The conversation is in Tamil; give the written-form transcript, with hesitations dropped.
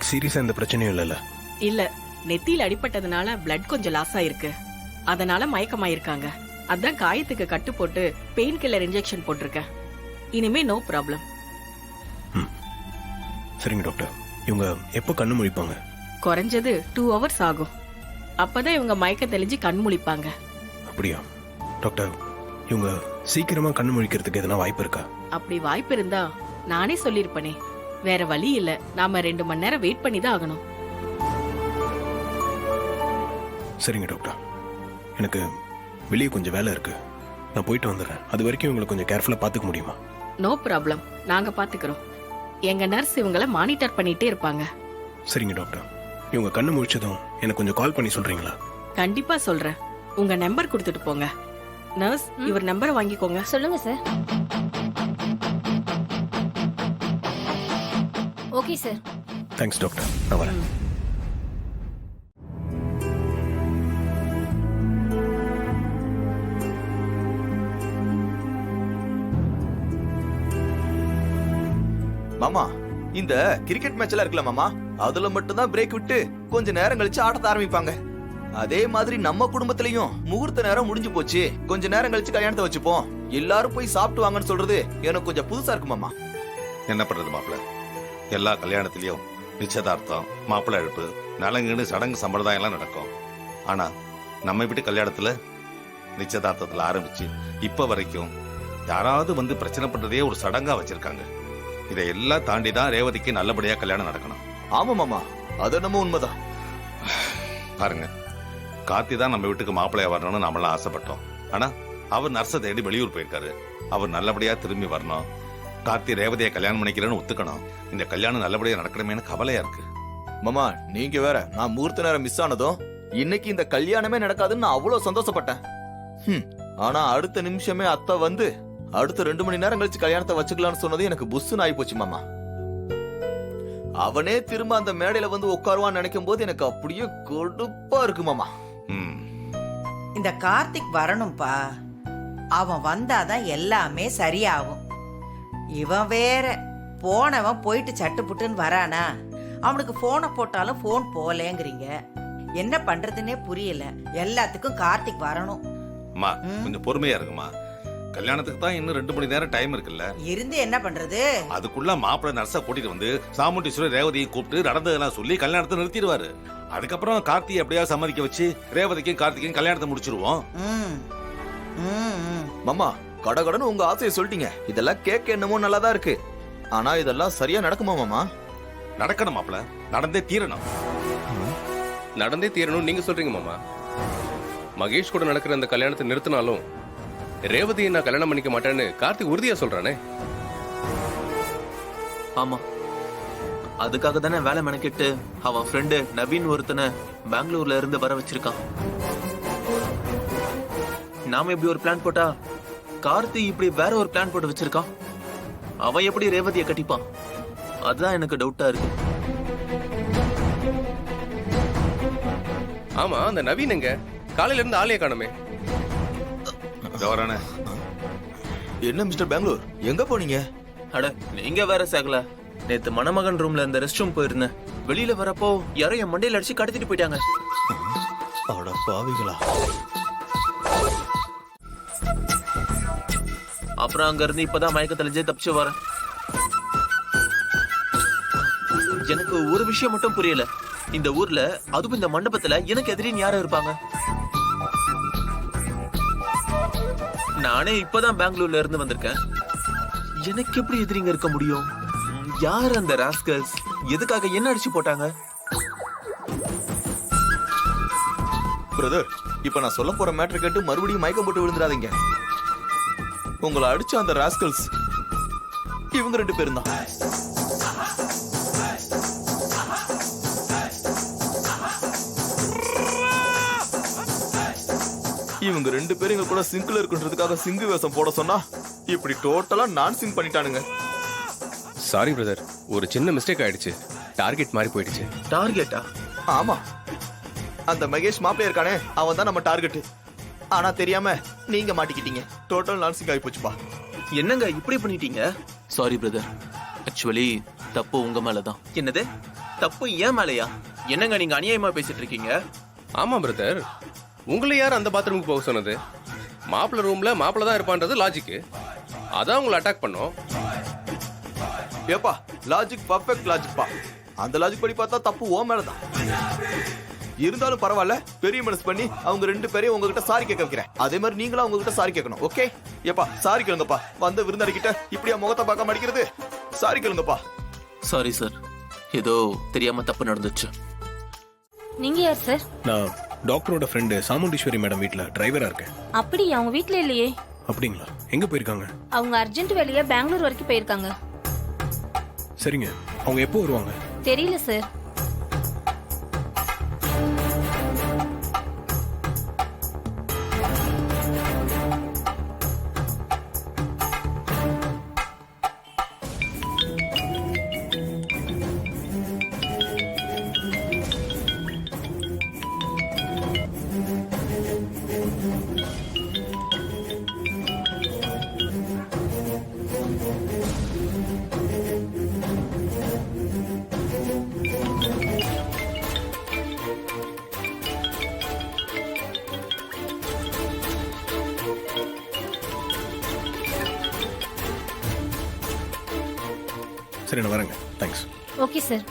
அவங்களுக்கு சீரியஸா எந்த பிரச்சனையும் இல்லைல்ல? இல்ல, நெத்தியில அடிபட்டதுனால பிளட் கொஞ்சம் லாஸ் ஆயிருக்கு. அதனால மயக்கமாயிருக்காங்க. அதான் காயத்துக்கு கட்டு போட்டு பெயின் கில்லர் இன்ஜெக்ஷன் போட்டிருக்கேன். இனிமே நோ ப்ராப்ளம். சரிங்க டாக்டர். இவங்க எப்போ கண்ணு முழிப்பாங்க? குறைஞ்சது 2 hours ஆகும். அப்பதான் இவங்க மயக்க தெளிஞ்சு கண் முழிப்பாங்க. அப்படியா டாக்டர்? இவங்க சீக்கிரமா கண்ணு முழிக்கிறதுக்கு எதனா வாய்ப்பு இருக்கா? அப்படி வாய்ப்பு இருந்தா நானே சொல்லிருப்பனே. வேற வழி இல்ல, நாம 2 மணி நேரம் வெயிட் பண்ணி தான் ஆகணும். சரிங்க டாக்டர், எனக்கு வெளியே கொஞ்சம் வேலை இருக்கு, நான் போயிட்டு வந்துடுறேன். அது வரைக்கும் இவங்களை கொஞ்சம் கேர்ஃபுல்லா பாத்துக்க முடியுமா? நோ ப்ராப்ளம், நாங்க பாத்துக்கிறோம். எங்க நர்ஸ் இவங்கள மானிட்டர் பண்ணிட்டே இருப்பாங்க. சரிங்க டாக்டர். இவங்க கண்ணு முழிச்சதும் எனக்கு கொஞ்சம் கால் பண்ணி சொல்றீங்களா? கண்டிப்பா சொல்றேன். உங்க நம்பர் கொடுத்துட்டு போங்க. நர்ஸ், இவர் நம்பரை வாங்கிக்கோங்க. சொல்லுங்க sir. Okay sir. Thanks doctor, நான் வரேன். மாமா, இந்த கிரிக்கெட் மேட்ச் எல்லாம் இருக்குல்ல மாமா, அதுல மட்டும் தான் பிரேக் விட்டு கொஞ்ச நேரம் கழிச்சு ஆட்டத்தை ஆரம்பிப்பாங்க. அதே மாதிரி நம்ம குடும்பத்திலயும் முகூர்த்த நேரம் முடிஞ்சு போச்சு, கொஞ்ச நேரம் கழிச்சு கல்யாணத்தை வச்சுப்போம், எல்லாரும் போய் சாப்பிட்டு வாங்கன்னு சொல்றது எனக்கு கொஞ்சம் புதுசா இருக்கு மாமா. என்ன பண்றது மாப்பிள்ள, எல்லா கல்யாணத்திலயும் நிச்சயதார்த்தம், மாப்பிள்ளை அழைப்பு, நலங்குன்னு சடங்கு சம்பிரதாயம் எல்லாம் நடக்கும். ஆனா நம்ம வீட்டு கல்யாணத்துல நிச்சயதார்த்தத்துல ஆரம்பிச்சு இப்ப வரைக்கும் யாராவது வந்து பிரச்சனை பண்றதே ஒரு சடங்கா வச்சிருக்காங்க. இதையெல்லாம் தாண்டி தான் ரேவதிக்கு நல்லபடியா கல்யாணம் நடக்கணும். ஆமா மாமா, அது நம்ம உண்மைதான். பாருங்க, கார்த்தி தான் நம்ம வீட்டுக்கு மாப்பிள்ளையா வரணும்னு நாமெல்லாம் ஆசைப்பட்டோம். ஆனா அவர் நர்ஸை தேடி வெளியூர் போயிருக்காரு. அவர் நல்லபடியா திரும்பி வரணும். கார்த்தி ரேவதியை கல்யாணம் பண்ணிக்கிறேன்னு ஒத்துக்கணும். இந்த கல்யாணம் நல்லபடியா நடக்கணுமேனு கவலையா இருக்கு. மாமா, நீங்க வேற, நான் முகூர்த்த நேரம் மிஸ் ஆனதும் இன்னைக்கு இந்த கல்யாணமே நடக்காதுன்னு நான் அவ்வளவு சந்தோஷப்பட்டேன். ஆனா அடுத்த நிமிஷமே அத்தை வந்து அடுத்த 2 மணி நேரம் கழிச்சு கல்யாணத்தை வச்சுக்கலாம்னு சொன்னது எனக்கு புஸ்ஸுன்னு ஆகி போச்சு மாமா. அவனே திரும்ப அந்த மேடையில வந்து உட்காருவான்னு நினைக்கும் போது எனக்கு அப்படியே கொடுப்பா இருக்கு மாமா. இந்த கார்த்திக் வரணும்பா. அவன் வந்தாதான் எல்லாமே சரியாகும். இவன் வேற போனவன் போயிட்டு சட்டு புட்டுன்னு வரானா? அவனுக்கு போனை போட்டாலும் போன் போலேங்கிறீங்க. என்ன பண்றதுன்னே புரியல. எல்லாத்துக்கும் கார்த்திக் வரணும். அம்மா, கொஞ்சம் பொறுமையா இருக்குமா. கல்யாணத்துக்கு தான் இன்னும் 2 மணி நேரம் டைம் இருக்குல்ல. இருந்து என்ன பண்றது? அதுக்குள்ள மாப்பிள்ளை நர்ஸா கூட்டிட்டு வந்து சாமுண்டீஸ்வரர் ரேவதியை கூப்பிட்டு நடந்ததெல்லாம் சொல்லி கல்யாணத்தை நிறுத்திடுவாரு. அதுக்கப்புறம் கார்த்தியை எப்படியா சம்மதிக்க வச்சு ரேவதிக்கும் கார்த்திகையும் கல்யாணத்தை முடிச்சிருவோம். மாமா, கடகடன்னு உங்க ஆசையை சொல்லிட்டீங்க. இதெல்லாம் கேட்க என்னமோ நல்லாதான் இருக்கு. ஆனா இதெல்லாம் சரியா நடக்குமா மாமா? நடக்கணும் மாப்பிள்ள, நடந்தே தீரணும். நடந்தே தீரணும் நீங்க சொல்றீங்க மாமா. மகேஷ் கூட நடக்கிற அந்த கல்யாணத்தை நிறுத்தினாலும் ரேவதியை நான் கல்யாணம் பண்ணிக்க மாட்டேன்னு கார்த்திக் உறுதியா சொல்றானே. ஆமா, அதுக்காக தானே வேலை மெனக்கிட்டு அவன் ஃப்ரெண்டு நவீன் ஒருத்தனை பெங்களூர்ல இருந்து வர வச்சிருக்கான். நாம இப்படி ஒரு பிளான் போட்டா கார்த்தி இப்படி வேற ஒரு பிளான் போட்டு வச்சிருக்கான். அவன் எப்படி ரேவதியை கட்டிப்பான்? அதுதான் எனக்கு டவுட்டா இருக்கு. ஆமா, அந்த நவீன் எங்க? காலையில இருந்து ஆளைய காணுமே. என்ன மிஸ்டர் பெங்களூர், எங்க போனீங்க? அட, நீங்க வேற சேகல. நேத்து மணமகன் ரூம்ல இந்த ரெஸ்ட் ரூம் போயிருந்தேன். வெளியில வரப்போ யாரோ என் மண்டையில அடிச்சு கடத்திட்டு போயிட்டாங்க. அட பாவிகளா. அப்புறம் அங்க இருந்து இப்பதான் மயக்க தெளிஞ்சே தப்பிச்சு வரேன். எனக்கு ஒரு விஷயம் மட்டும் புரியல. இந்த ஊர்ல, அதுவும் இந்த மண்டபத்துல எனக்கு எதிரின்னு யாரும் இருப்பாங்க? நானே இப்பதான் பெங்களூர்ல இருந்து வந்திருக்கேன். எனக்கு எப்படி எதிரிங்க இருக்க முடியும்? யார் அந்த ராஸ்கல்ஸ்? எதுக்காக என்ன அடிச்சு போட்டாங்க? பிரதர், இப்ப நான் சொல்ல போற மேட்டர் கேட்டு மறுபடியும் மயக்கம் போட்டு விழுந்துடாதீங்க. உங்களை அடிச்ச அந்த ராஸ்கல்ஸ் இவங்க 2 பேரும் தான். இவங்க 2 பேரும் எங்க கூட சிங்க்ல இருக்குன்றதுக்காக சிங்கு வேஷம் போட சொன்னா இப்படி டோட்டலா நான் சிங் பண்ணிட்டானுங்க. சாரி பிரதர், ஒரு சின்ன மிஸ்டேக் ஆயிடுச்சு. டார்கெட் மாதிரி போயிடுச்சு. டார்கெட்டா? ஆமா, அந்த மகேஷ் மாப்பிள்ளை இருக்கானே, அவன் தான் நம்ம டார்கெட். ஆனா தெரியாம நீங்க மாட்டிக்கிட்டீங்க. டோட்டல் நான் சிங் ஆகி போச்சுப்பா. என்னங்க இப்படி பண்ணிட்டீங்க? சாரி பிரதர், ஆக்சுவலி தப்பு உங்க மேலதான். என்னது? தப்பு ஏன் மேலையா? என்னங்க நீங்க அநியாயமா பேசிட்டு இருக்கீங்க? ஆமா பிரதர், உங்களை யார் அந்த பாத்ரூமுக்கு போக சொன்னது? மாப்பிள்ளை ரூம்ல மாப்பிள்ளை தான் இருப்பான்றது லாஜிக்கு. அதான் உங்களை அட்டாக் பண்ணோம். ஏப்பா லாஜிக் பர்ஃபெக்ட் லாஜிக் பா. அந்த லாஜிக் படி பார்த்தா தப்பு ஓ மேலதான். இருந்தாலும் பரவாயில்ல, பெரிய மனசு பண்ணி அவங்க 2 பேரையும் உங்ககிட்ட சாரி கேட்க வைக்கிறேன். அதே மாதிரி நீங்களும் அவங்க கிட்ட சாரி கேட்கணும். ஓகே? ஏப்பா சாரி கேளுங்கப்பா. வந்த விருந்தாளி கிட்ட இப்படியா முகத்தை பார்க்க மாட்டேங்கிறது? சாரி கேளுங்கப்பா. சாரி சார், ஏதோ தெரியாம தப்பு நடந்துச்சு. நீங்க யார் சார்? நான் டாக்டரோட ஃப்ரெண்டு சாமுண்டீஸ்வரி மேடம் வீட்டில் டிரைவரா இருக்கேன். அப்படி அவங்க வீட்ல இல்லையே. அப்படிங்களா? எங்க போயிருக்காங்க? அவங்க அர்ஜென்ட் வேலையா பெங்களூர் வரைக்கும் போயிருக்காங்க. சரிங்க, அவங்க எப்போ வருவாங்க? தெரியல சார். சரி, நான் வரேங்க. தேங்க்ஸ். Okay sir.